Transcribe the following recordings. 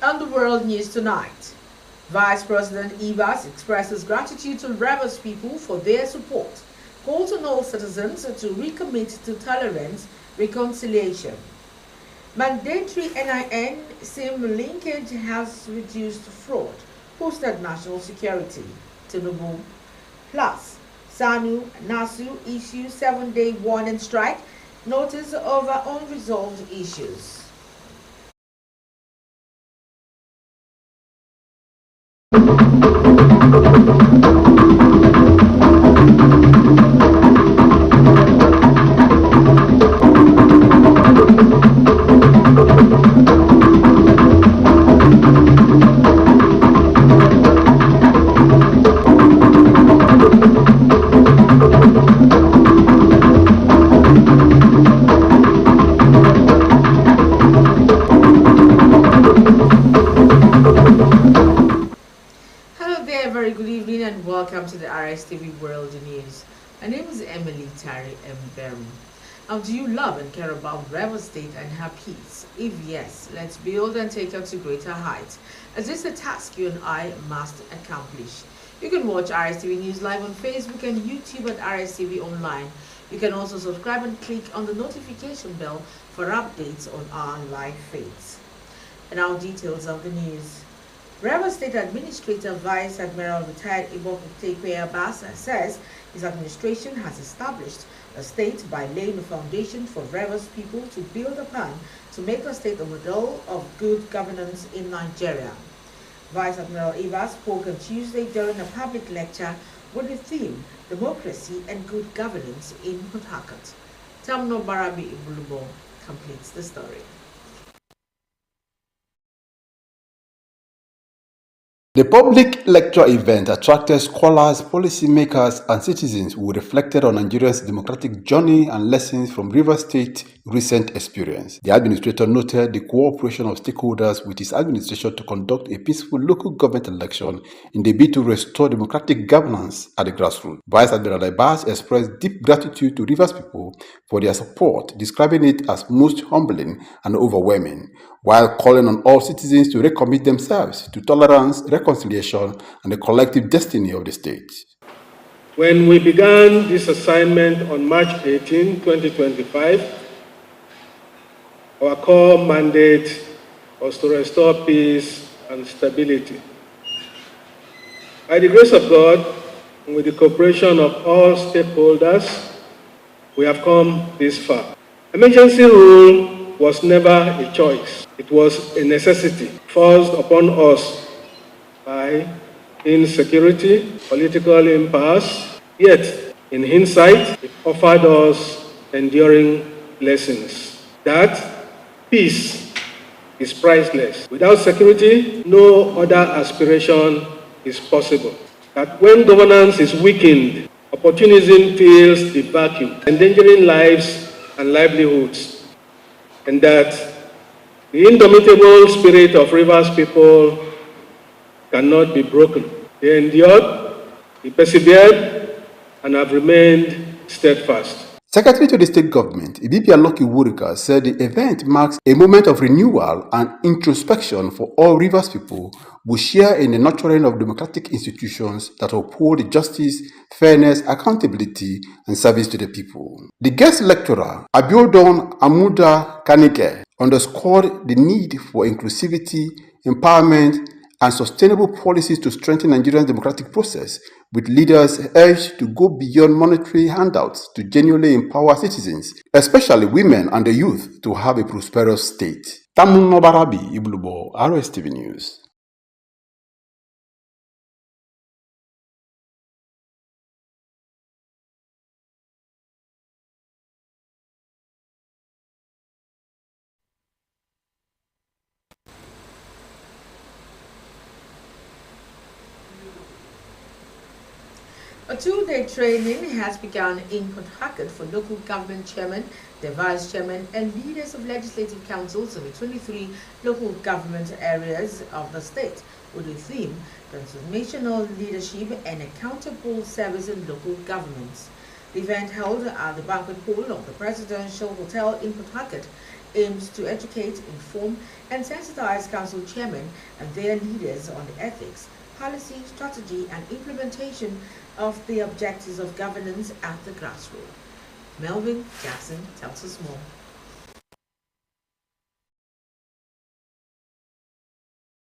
On the World News Tonight, Vice President Evans expresses gratitude to Rivers people for their support, calls on all citizens to recommit to tolerance, reconciliation. Mandatory NIN SIM linkage has reduced fraud, boosted national security. Tinubu. Plus, SANU, NASU issue 7-day warning strike, notice over unresolved issues. Very good evening and welcome to the Rstv World News. My name is Emily Tari Mberu. Now, do you love and care about Rivers State and her peace? If yes, let's build and take her to greater heights, as this is a task you and I must accomplish. You can watch Rstv News live on Facebook and YouTube at Rstv Online. You can also subscribe and click on the notification bell for updates on our live feeds. And now details of the news. Rivers State Administrator Vice Admiral retired Ibok Abbas says his administration has established a state by laying a foundation for Rivers people to build upon to make the state a model of good governance in Nigeria. Vice Admiral Abbas spoke on Tuesday during a public lecture with the theme Democracy and Good Governance in Port Harcourt. Tamno Barabi Ibulubo completes the story. The public lecture event attracted scholars, policymakers, and citizens who reflected on Nigeria's democratic journey and lessons from Rivers State's recent experience. The administrator noted the cooperation of stakeholders with his administration to conduct a peaceful local government election in the bid to restore democratic governance at the grassroots. Vice Admiral Abbas expressed deep gratitude to Rivers people for their support, describing it as most humbling and overwhelming, while calling on all citizens to recommit themselves to tolerance, reconciliation, and the collective destiny of the state. When we began this assignment on March 18, 2025, our core mandate was to restore peace and stability. By the grace of God, and with the cooperation of all stakeholders, we have come this far. Emergency rule was never a choice. It was a necessity forced upon us by insecurity, political impasse. Yet, in hindsight, it offered us enduring lessons that peace is priceless. Without security, no other aspiration is possible. That when governance is weakened, opportunism fills the vacuum, endangering lives and livelihoods, and that the indomitable spirit of Rivers people cannot be broken. They endured, they persevered, and have remained steadfast. Secretary to the state government, Ibibia Lucky Wurika, said the event marks a moment of renewal and introspection for all Rivers people who share in the nurturing of democratic institutions that uphold justice, fairness, accountability, and service to the people. The guest lecturer, Abiodun Amuda Kanike, underscored the need for inclusivity, empowerment, and sustainable policies to strengthen Nigeria's democratic process, with leaders urged to go beyond monetary handouts to genuinely empower citizens, especially women and the youth, to have a prosperous state. Tamun Barabi Iblubo, Rstv News. A two-day training has begun in Port Harcourt for local government chairmen, the vice chairman, and leaders of legislative councils in the 23 local government areas of the state, with the theme Transformational Leadership and Accountable Service in Local Governments. The event held at the banquet hall of the Presidential Hotel in Port Harcourt aims to educate, inform, and sensitize council chairmen and their leaders on the ethics, policy, strategy, and implementation of the objectives of governance at the grassroots. Melvin Jackson tells us more.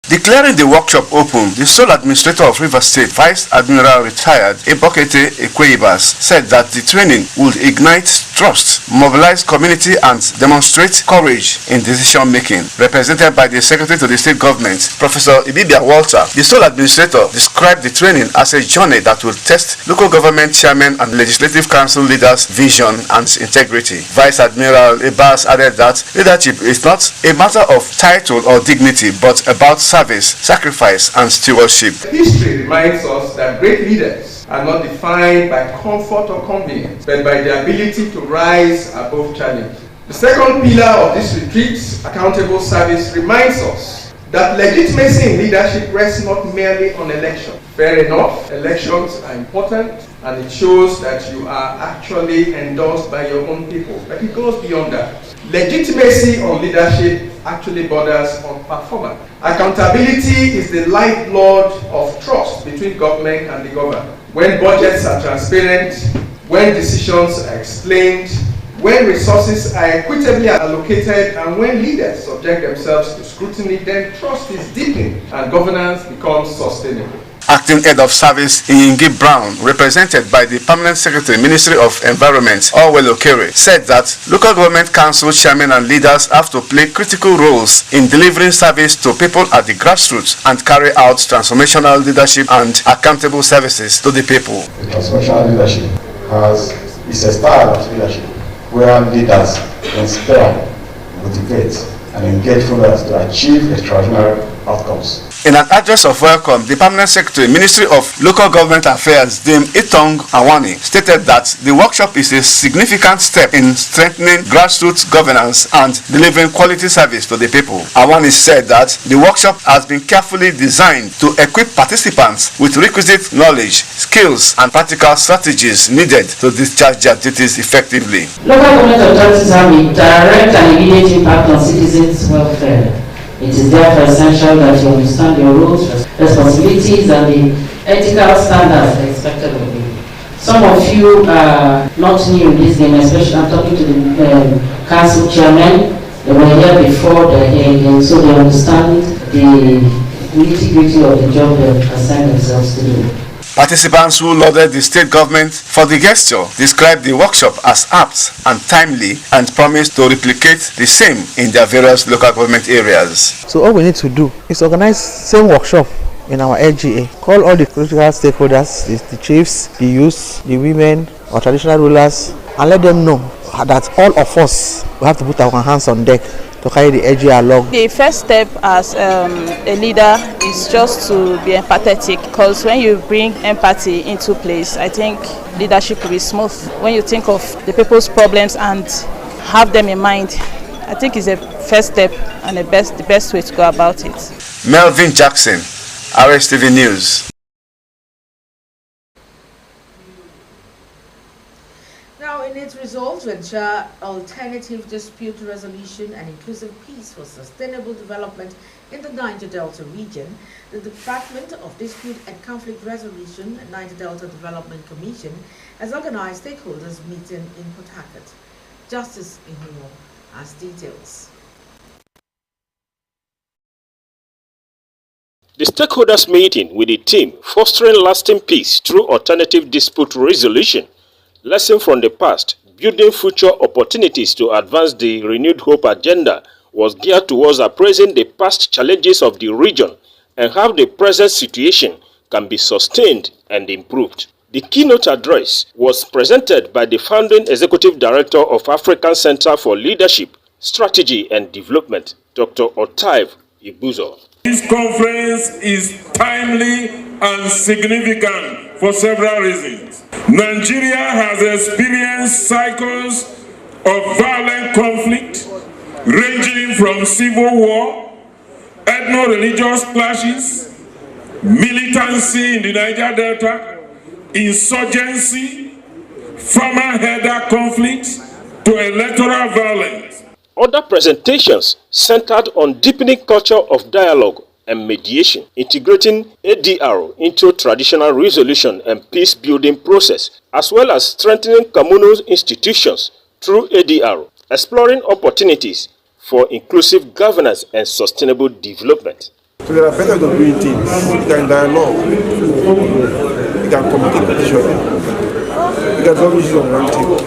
Declaring the workshop open, the sole administrator of Rivers State, Vice Admiral retired Ebokete Ekweibas, said that the training would ignite trust, mobilize community and demonstrate courage in decision making. Represented by the Secretary to the State Government, Professor Ibibia Walter, the sole administrator described the training as a journey that will test local government chairmen and legislative council leaders' vision and integrity. Vice Admiral Ibas added that leadership is not a matter of title or dignity, but about service, sacrifice, and stewardship. History reminds us that great leaders are not defined by comfort or convenience, but by the ability to rise above challenge. The second pillar of this retreat, accountable service, reminds us that legitimacy in leadership rests not merely on election. Fair enough, elections are important, and it shows that you are actually endorsed by your own people, but it goes beyond that. Legitimacy on leadership actually borders on performance. Accountability is the lifeblood of trust between government and the governed. When budgets are transparent, when decisions are explained, when resources are equitably allocated, and when leaders subject themselves to scrutiny, then trust is deepened and governance becomes sustainable. Acting Head of Service Iyingi Brown, represented by the Permanent Secretary, Ministry of Environment, Orwell Okere, said that local government council chairmen and leaders have to play critical roles in delivering service to people at the grassroots and carry out transformational leadership and accountable services to the people. The transformational leadership is a style of leadership where leaders inspire, motivate, and engage followers to achieve extraordinary outcomes. In an address of welcome, the Permanent Secretary, Ministry of Local Government Affairs, Dame Itong Awani, stated that the workshop is a significant step in strengthening grassroots governance and delivering quality service to the people. Awani said that the workshop has been carefully designed to equip participants with requisite knowledge, skills, and practical strategies needed to discharge their duties effectively. Local government authorities have a direct and immediate impact on citizens' welfare. It is therefore essential that you understand your roles, responsibilities, and the ethical standards expected of you. Some of you are not new in this game, especially I'm talking to the council chairmen. They were here before they're here, so they understand the nitty-gritty of the job they assigned themselves to do. Participants who lauded the state government for the gesture described the workshop as apt and timely and promised to replicate the same in their various local government areas. So all we need to do is organize same workshop in our LGA. Call all the critical stakeholders, the chiefs, the youths, the women, our traditional rulers, and let them know that all of us we have to put our hands on deck to carry the LGA along. The first step as a leader is just to be empathetic, because when you bring empathy into place, I think leadership will be smooth. When you think of the people's problems and have them in mind, I think it's the first step and the best way to go about it. Melvin Jackson, Rstv News. Now, in its resolve to ensure alternative dispute resolution and inclusive peace for sustainable development in the Niger Delta region, the Department of Dispute and Conflict Resolution and Niger Delta Development Commission has organized stakeholders meeting in Port Harcourt. Justice Ihumo has details. The stakeholders meeting with the team fostering lasting peace through alternative dispute resolution, lesson from the past, building future opportunities to advance the renewed hope agenda was geared towards appraising the past challenges of the region and how the present situation can be sustained and improved. The keynote address was presented by the founding executive director of African Center for Leadership, Strategy and Development, Dr. Otaif Ibuzo. This conference is timely and significant for several reasons. Nigeria has experienced cycles of violent conflict ranging from civil war, ethno-religious clashes, militancy in the Niger Delta, insurgency, farmer herder conflicts to electoral violence. Other presentations centered on deepening culture of dialogue and mediation, integrating ADR into traditional resolution and peace-building process, as well as strengthening communal institutions through ADR, exploring opportunities for inclusive governance and sustainable development. So there are better ways of doing things. You can dialogue, you can communicate with each other, you can solve issues on one table.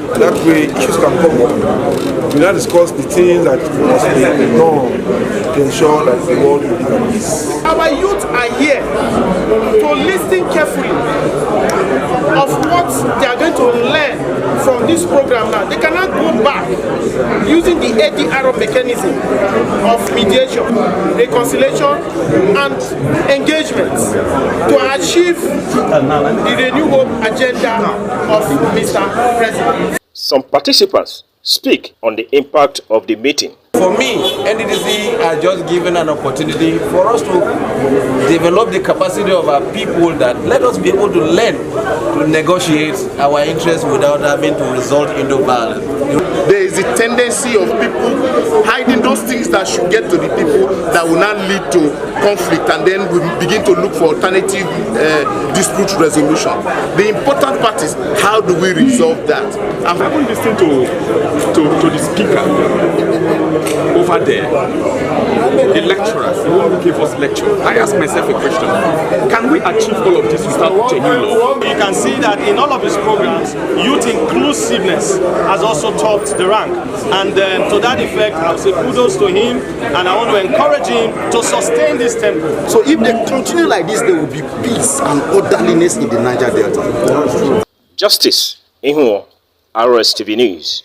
And that way issues can come up. We now discuss the things that must be done to ensure that the world will live in peace. Our youth are here to listen carefully of what they are going to learn from this program now. They cannot go back using the ADR mechanism of mediation, reconciliation, and engagement to achieve the renewal agenda of Mr. President. Some participants speak on the impact of the meeting. For me, NDDC has just given an opportunity for us to develop the capacity of our people, that let us be able to learn to negotiate our interests without having to resort into violence. There is a tendency of people hiding those things that should get to the people that will not lead to conflict, and then we begin to look for alternative dispute resolution. The important part is how do we resolve that? I've been listening to the speaker over there, the lecturer, the one who gave us lecture. I asked myself a question: can we achieve all of this without genuine love? You can see that in all of his programs, youth inclusiveness has also topped the rank. And to that effect, I would say kudos to him, and I want to encourage him to sustain this tempo. So if they continue like this, there will be peace and orderliness in the Niger Delta. Justice Ihuo, Rstv News.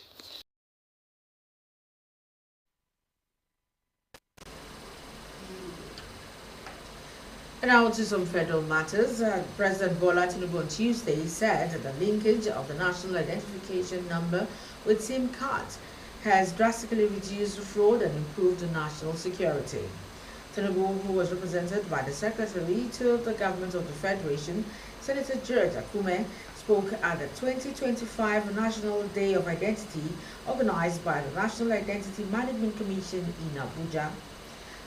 And now to some federal matters. President Bola Tinubu on Tuesday said that the linkage of the national identification number with SIM cards has drastically reduced fraud and improved national security. Tinubu, who was represented by the Secretary to the Government of the Federation, Senator George Akume, spoke at the 2025 National Day of Identity organized by the National Identity Management Commission in Abuja.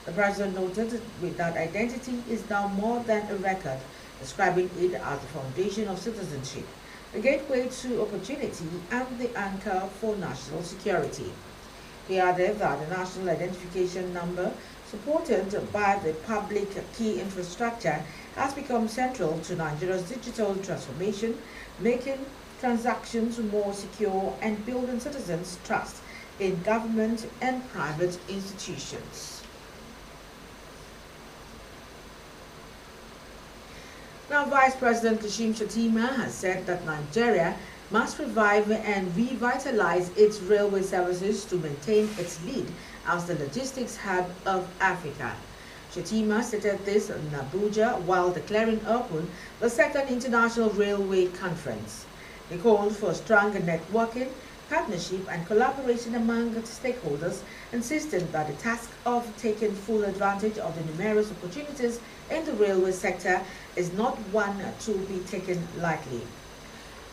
The president noted that identity is now more than a record, describing it as the foundation of citizenship, a gateway to opportunity, and the anchor for national security. He added that the national identification number, supported by the public key infrastructure, has become central to Nigeria's digital transformation, making transactions more secure and building citizens' trust in government and private institutions. Now, Vice President Kashim Shettima has said that Nigeria must revive and revitalize its railway services to maintain its lead as the logistics hub of Africa. Shettima stated this in Abuja while declaring open the second International Railway Conference. He called for stronger networking, partnership and collaboration among stakeholders, insisting that the task of taking full advantage of the numerous opportunities in the railway sector is not one to be taken lightly.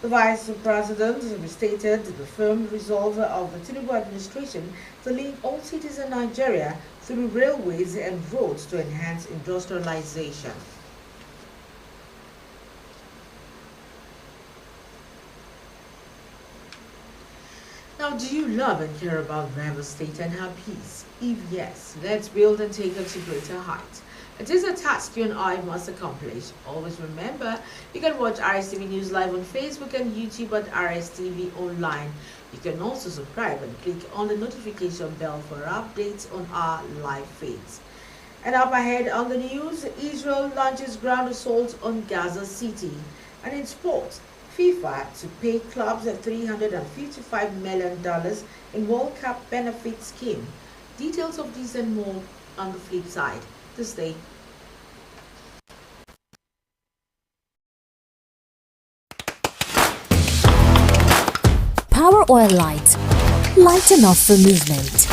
The Vice President restated the firm resolve of the Tinubu administration to link all cities in Nigeria through railways and roads to enhance industrialization. Now, do you love and care about Rivers State and her peace? If yes, let's build and take it to greater heights. It is a task you and I must accomplish. Always remember, you can watch Rstv News live on Facebook and YouTube at Rstv Online. You can also subscribe and click on the notification bell for updates on our live feeds. And up ahead on the news, Israel launches ground assault on Gaza City. And in sports, FIFA to pay clubs $355 million in World Cup benefit scheme. Details of these and more on the flip side. This day. Power Oil Light. Light enough for movement.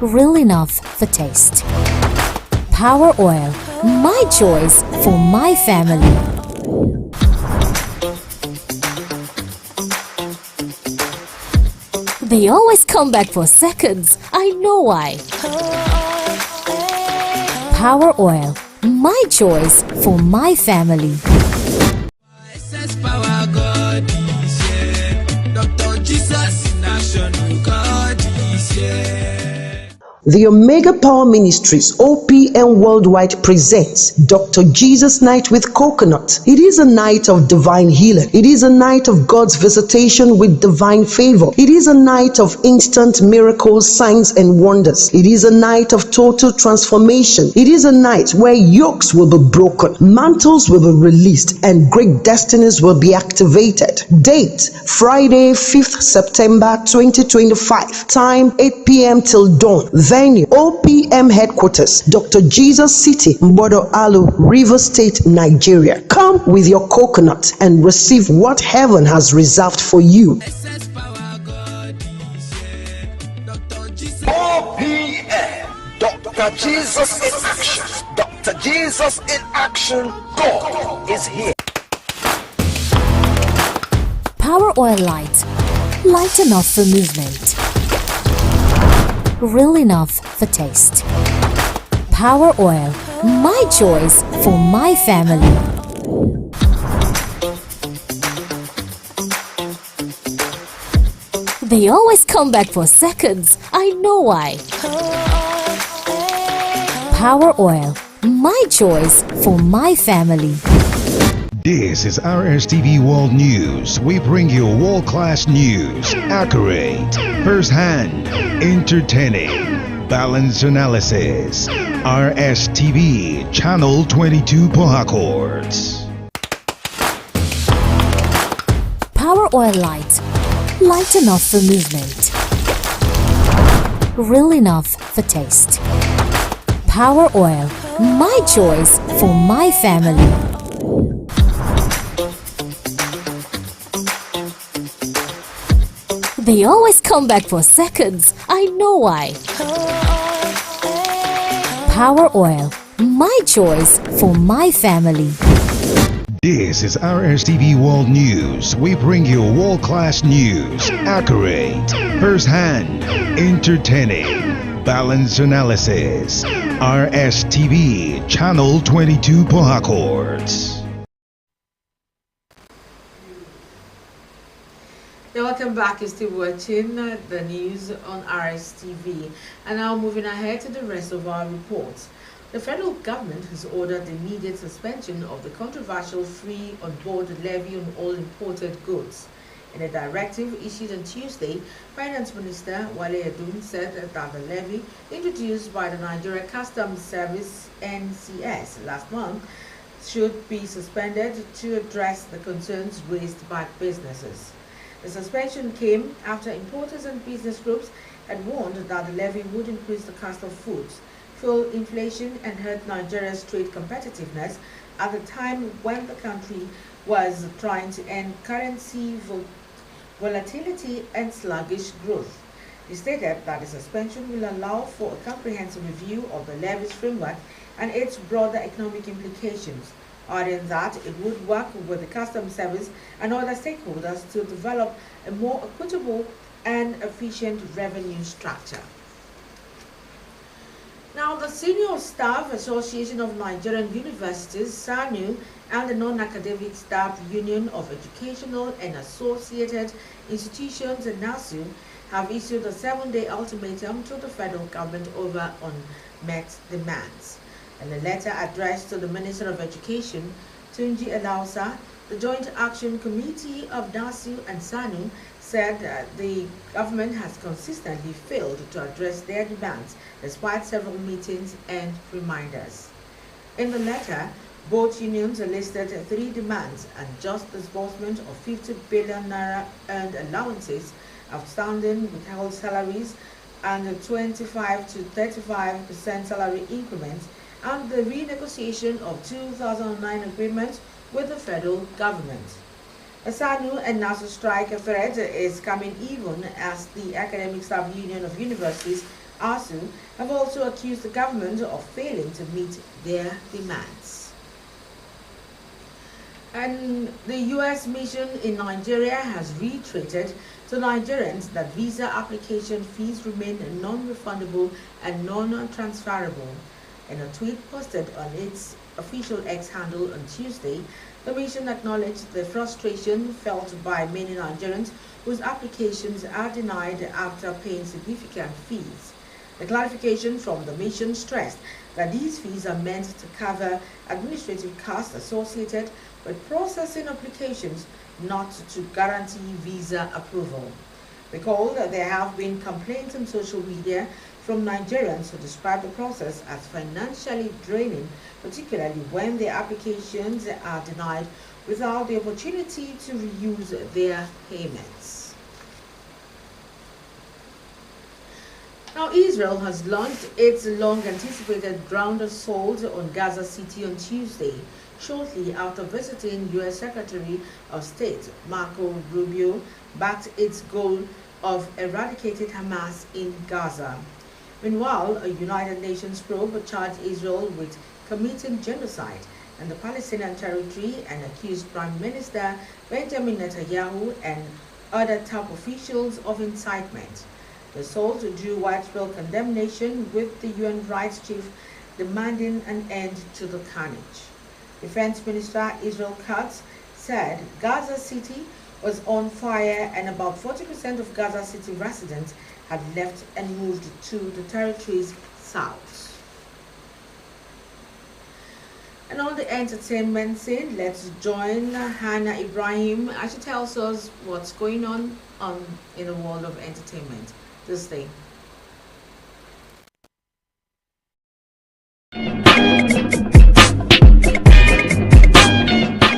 Real enough for taste. Power Oil. My choice for my family. They always come back for seconds. I know why. Power Oil, my choice for my family. Power God is here. Dr. Jesus in action, God is here. The Omega Power Ministries OPM Worldwide presents Dr. Jesus Night with Coconut. It is a night of divine healing. It is a night of God's visitation with divine favor. It is a night of instant miracles, signs and wonders. It is a night of total transformation. It is a night where yokes will be broken, mantles will be released, and great destinies will be activated. Date: Friday, 5th September 2025. Time: 8 p.m. till dawn. Venue: OPM Headquarters, Dr. Jesus City, Mbodo Alu, Rivers State, Nigeria. Come with your coconut and receive what heaven has reserved for you. OPM, Dr. Jesus in action. Dr. Jesus in action. God is here. Power Oil Light. Light enough for movement. Real enough for taste. Power Oil, my choice for my family. They always come back for seconds. I know why. Power Oil, my choice for my family. This is Rstv World News. We bring you world-class news, accurate, first-hand, entertaining, balanced analysis. Rstv, Channel 22 Pohakorts. Power Oil Light. Light enough for movement. Real enough for taste. Power Oil, my choice for my family. They always come back for seconds. I know why. Power Oil, my choice for my family. This is Rstv World News. We bring you world-class news, accurate, first-hand, entertaining, balanced analysis. Rstv, Channel 22 Pohakorts. Yeah, welcome back. You're still watching the news on Rstv. And now moving ahead to the rest of our reports. The federal government has ordered the immediate suspension of the controversial free on-board levy on all imported goods. In a directive issued on Tuesday, Finance Minister Wale Edun said that the levy introduced by the Nigeria Customs Service NCS last month should be suspended to address the concerns raised by businesses. The suspension came after importers and business groups had warned that the levy would increase the cost of foods, fuel inflation, and hurt Nigeria's trade competitiveness at the time when the country was trying to end currency volatility and sluggish growth. He stated that the suspension will allow for a comprehensive review of the levy's framework and its broader economic implications, adding that it would work with the Customs Service and other stakeholders to develop a more equitable and efficient revenue structure. Now, the Senior Staff Association of Nigerian Universities, SANU, and the Non-Academic Staff Union of Educational and Associated Institutions, NASU, have issued a 7-day ultimatum to the federal government over unmet demands. In a letter addressed to the Minister of Education, Tunji Elausa, the Joint Action Committee of NASU and SANU said the government has consistently failed to address their demands despite several meetings and reminders. In the letter, both unions listed 3 demands: unjust disbursement of 50 billion naira earned allowances, outstanding withheld salaries, and 25 to 35% salary increments, and the renegotiation of 2009 agreements with the federal government. The SANU and NASU strike threat is coming even as the Academic Staff Union of Universities, ASU, have also accused the government of failing to meet their demands. And the U.S. mission in Nigeria has retreated to Nigerians that visa application fees remain non-refundable and non-transferable. In a tweet posted on its official X handle on Tuesday, the mission acknowledged the frustration felt by many Nigerians whose applications are denied after paying significant fees. The clarification from the mission stressed that these fees are meant to cover administrative costs associated with processing applications, not to guarantee visa approval. Recall that there have been complaints on social media from Nigerians who describe the process as financially draining, particularly when their applications are denied without the opportunity to reuse their payments. Now, Israel has launched its long-anticipated ground assault on Gaza City on Tuesday, shortly after visiting U.S. Secretary of State Marco Rubio backed its goal of eradicating Hamas in Gaza. Meanwhile, a United Nations probe charged Israel with committing genocide in the Palestinian territory and accused Prime Minister Benjamin Netanyahu and other top officials of incitement. The assault drew widespread condemnation, with the UN rights chief demanding an end to the carnage. Defense Minister Israel Katz said Gaza City was on fire and about 40% of Gaza City residents had left and moved to the territory's south. And on the entertainment scene, let's join Hannah Ibrahim as she tells us what's going on in the world of entertainment this day.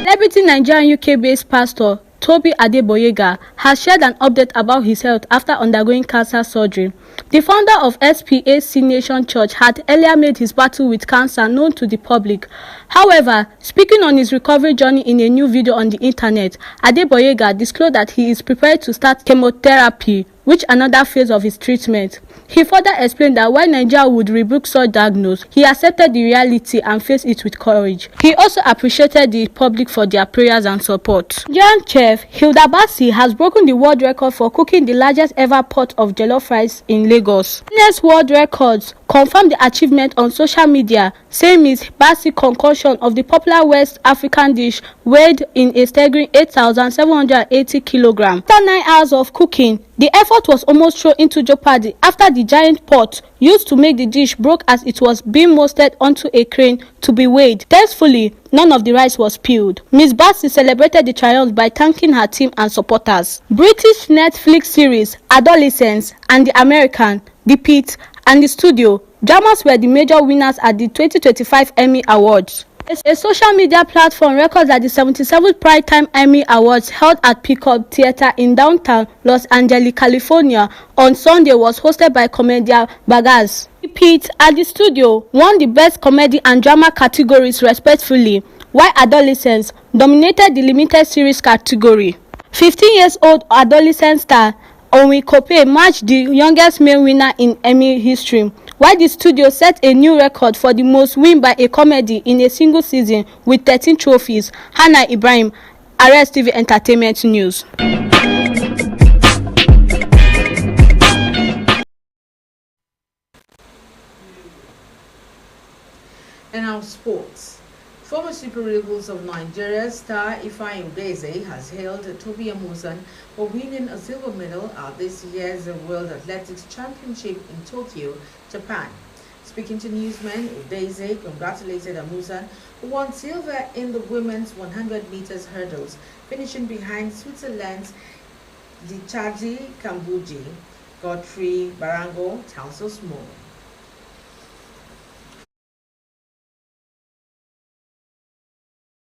Celebrity Nigerian UK-based pastor Toby Adeboyega has shared an update about his health after undergoing cancer surgery. The founder of SPAC Nation Church had earlier made his battle with cancer known to the public. However, speaking on his recovery journey in a new video on the internet, Adeboyega disclosed that he is prepared to start chemotherapy, which another phase of his treatment. He further explained that while Nigeria would rebuke such diagnosis, he accepted the reality and faced it with courage. He also appreciated the public for their prayers and support. Nigerian chef Hilda Basi has broken the world record for cooking the largest ever pot of jollof rice in Lagos. Guinness World Records confirmed the achievement on social media, saying Ms. Basi's concoction of the popular West African dish weighed in a staggering 8,780 kilograms. After 9 hours of cooking, the effort was almost thrown into jeopardy after the giant pot used to make the dish broke as it was being moisted onto a crane to be weighed. Thankfully, none of the rice was spilled. Ms. Basi celebrated the triumph by thanking her team and supporters. British Netflix series Adolescence and The American, The Pit, and The Studio dramas were the major winners at the 2025 Emmy Awards. A social media platform records that the 77th Primetime Emmy Awards held at Peacock Theater in downtown Los Angeles, California on Sunday was hosted by comedian Bagaz. Pete at the Studio won the Best Comedy and Drama categories respectively, while Adolescence dominated the Limited Series category. 15-year-old adolescent star Onwe Kope matched the youngest male winner in Emmy history, while The Studio set a new record for the most win by a comedy in a single season with 13 trophies. Hannah Ibrahim, Rstv Entertainment News. And now sports. Former Super Eagles of Nigeria star Ifeanyi Udeze has hailed Toby Amusan for winning a silver medal at this year's World Athletics Championship in Tokyo, Japan. Speaking to newsmen, Udeze congratulated Amusan, who won silver in the women's 100 meters hurdles, finishing behind Switzerland's Dichaji Kambuji. Godfrey Barango tells us more.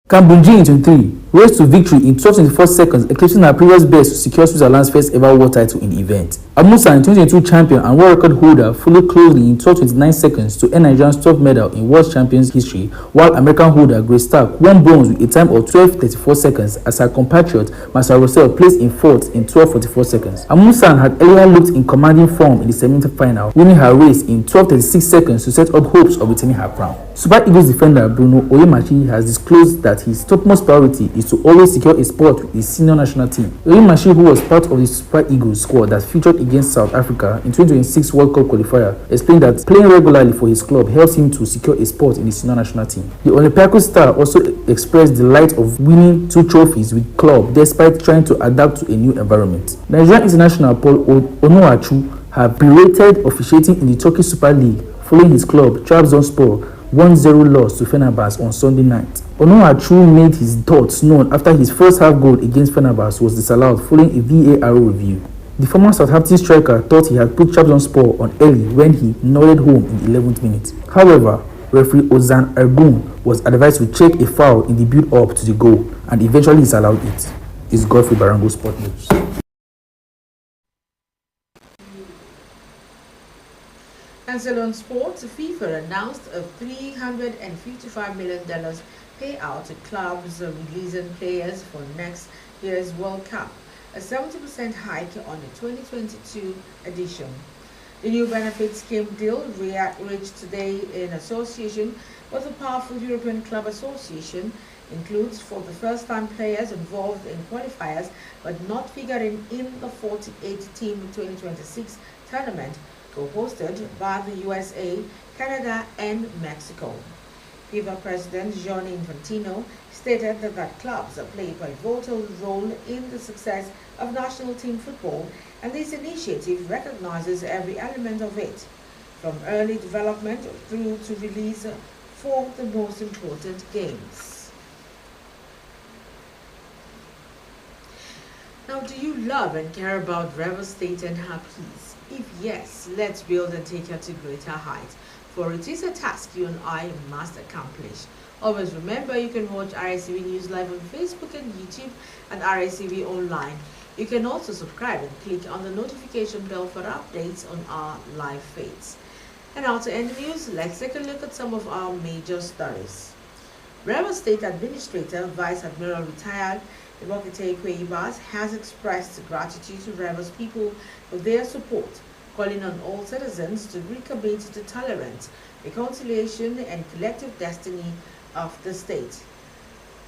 Kambunji in 23 rose to victory in 12.24 seconds, eclipsing her previous best to secure Switzerland's first ever world title in the event. Amusan, 2022 champion and world record holder, followed closely in 12.29 seconds to earn Nigeria's 12th medal in World Champions history, while American holder Grace Stark won bronze with a time of 12.34 seconds as her compatriot Marcel Russell placed in fourth in 12.44 seconds. Amusan had earlier looked in commanding form in the semi-final, winning her race in 12.36 seconds to set up hopes of retaining her crown. Super Eagles defender Bruno Oyemachi has disclosed that his topmost priority is is to always secure a spot with his senior national team. Oyemashi, who was part of the Super Eagles squad that featured against South Africa in 2026 World Cup qualifier, explained that playing regularly for his club helps him to secure a spot in the senior national team. The Olympiacos star also expressed delight of winning 2 trophies with club despite trying to adapt to a new environment. Nigerian international Paul Onuachu have berated officiating in the Turkish Super League following his club Trabzonspor 1-0 loss to Fenerbahce on Sunday night. Onuachu made his thoughts known after his first half goal against Fenerbahce was disallowed following a VAR review. The former Southampton striker thought he had put Trabzonspor on early when he nodded home in the 11th minute. However, referee Ozan Ergun was advised to check a foul in the build-up to the goal and eventually disallowed it. It's Godfrey Barango, Sport News. And still on sports, FIFA announced a $355 million payout to clubs releasing players for next year's World Cup, a 70% hike on the 2022 edition. The new benefit scheme deal reached today in association with the powerful European Club Association includes for the first time players involved in qualifiers but not figuring in the 48-team 2026 tournament co-hosted by the USA, Canada and Mexico. FIFA President Gianni Infantino stated that clubs play a pivotal role in the success of national team football, and this initiative recognizes every element of it, from early development through to release for the most important games. Now, do you love and care about Rebel State and her peace? If yes, let's build and take her to greater heights. For it is a task you and I must accomplish. Always remember, you can watch Rstv News live on Facebook and YouTube and Rstv Online. You can also subscribe and click on the notification bell for updates on our live feeds. And now to end the news, let's take a look at some of our major stories. Rebel State Administrator Vice Admiral Retired Ibokete Ikwe-Ibas has expressed gratitude to Rebels people for their support, calling on all citizens to recommit to tolerance, reconciliation and collective destiny of the state.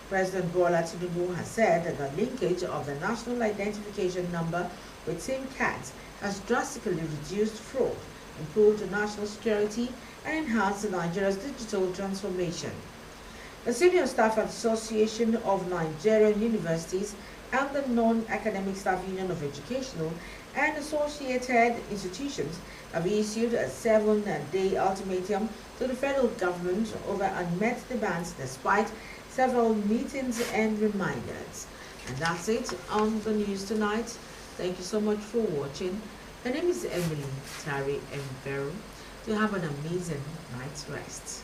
President Bola Tinubu has said that the linkage of the national identification number with SIM cards has drastically reduced fraud, improved national security and enhanced Nigeria's digital transformation. The Senior Staff Association of Nigerian Universities and the Non-Academic Staff Union of Educational and Associated Institutions have issued a 7-day ultimatum to the federal government over unmet demands despite several meetings and reminders. And that's it on the news tonight. Thank you so much for watching. My name is Emily Tari Mberu. To have an amazing night's rest.